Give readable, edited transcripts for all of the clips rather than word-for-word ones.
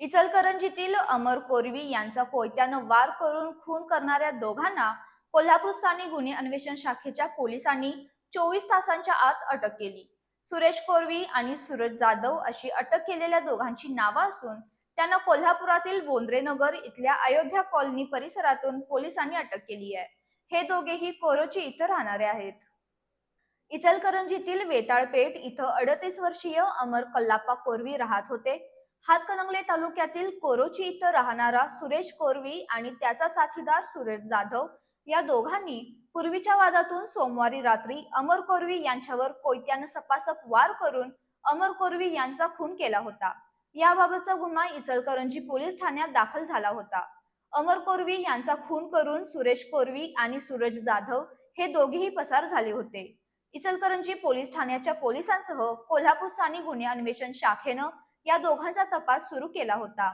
इचलकरंजीतील अमर कोरवी यांचा कोयत्यानं वार करून खून करणाऱ्या दोघांना कोल्हापूर स्थानिक गुन्हे अन्वेषण शाखेच्या पोलिसांनी 24 तासांच्या आत अटक केली. सुरेश कोरवी आणि सूरज जाधव अशी अटक केलेल्या दोघांची नावं असून त्यांना कोल्हापुरातील बोंद्रेनगर इथल्या अयोध्या कॉलनी परिसरातून पोलिसांनी अटक केली आहे. हे दोघेही कोरोची इथं राहणारे आहेत. इचलकरंजीतील वेताळपेठ इथं 38 वर्षीय अमर कल्लाप्पा कोरवी राहत होते. हातकणंगले तालुक्यातील कोरोची इथं राहणारा सुरेश कोरवी आणि त्याचा साथीदार सुरेश जाधव या दोघांनी पूर्वीच्या वादातून सोमवारी रात्री अमर कोरवी यांच्यावर कोयत्यानं सपासप वार करून अमर कोरवी यांचा खून केला होता. याबाबतचा गुन्हा इचलकरंजी पोलीस ठाण्यात दाखल झाला होता. अमर कोरवी यांचा खून करून सुरेश कोरवी आणि सूरज जाधव हे दोघेही पसार झाले होते. इचलकरंजी पोलीस ठाण्याच्या पोलिसांसह कोल्हापूर स्थानिक गुन्हे अन्वेषण शाखेनं या दोघांचा तपास सुरू केला होता.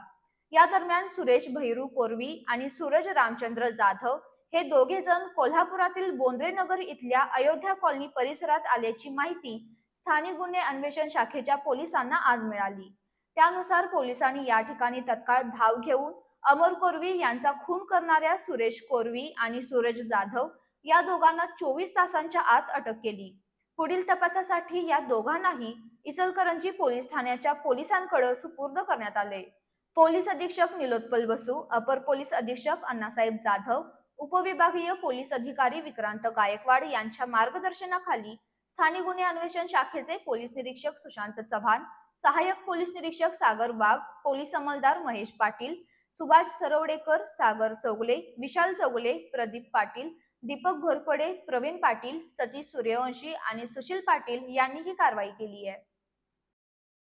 या दरम्यान सुरेश भैरू कोरवी आणि सूरज रामचंद्र जाधव हे दोघे जण कोल्हापुरातील बोंद्रेनगर इथल्या अयोध्या कॉलनी परिसरात आल्याची माहिती स्थानिक गुन्हे अन्वेषण शाखेच्या पोलिसांना आज मिळाली. त्यानुसार पोलिसांनी या ठिकाणी तत्काळ धाव घेऊन अमर कोरवी यांचा खून करणाऱ्या सुरेश कोरवी आणि सूरज जाधव या दोघांना 24 तासांच्या आत अटक केली. पुढील तपासासाठी या दोघांनाही इचलकरंजी पोलीस ठाण्याच्या पोलिसांकडे सुपूर्द करण्यात आले. पोलीस अधीक्षक निलोत्पल बसू, अपर पोलीस अधीक्षक अण्णासाहेब जाधव, उपविभागीय पोलीस अधिकारी विक्रांत गायकवाड यांच्या मार्गदर्शनाखाली स्थानिक गुन्हे अन्वेषण शाखेचे पोलीस निरीक्षक सुशांत चव्हाण, सहाय्यक पोलीस निरीक्षक सागर वाघ, पोलीस अंमलदार महेश पाटील, सुभाष सरवडेकर, सागर चौगले, विशाल चौगले, प्रदीप पाटील, दीपक घोरपडे, प्रवीण पाटील, सतीश सूर्यवंशी आणि सुशील पाटील यांनी ही कारवाई केली आहे.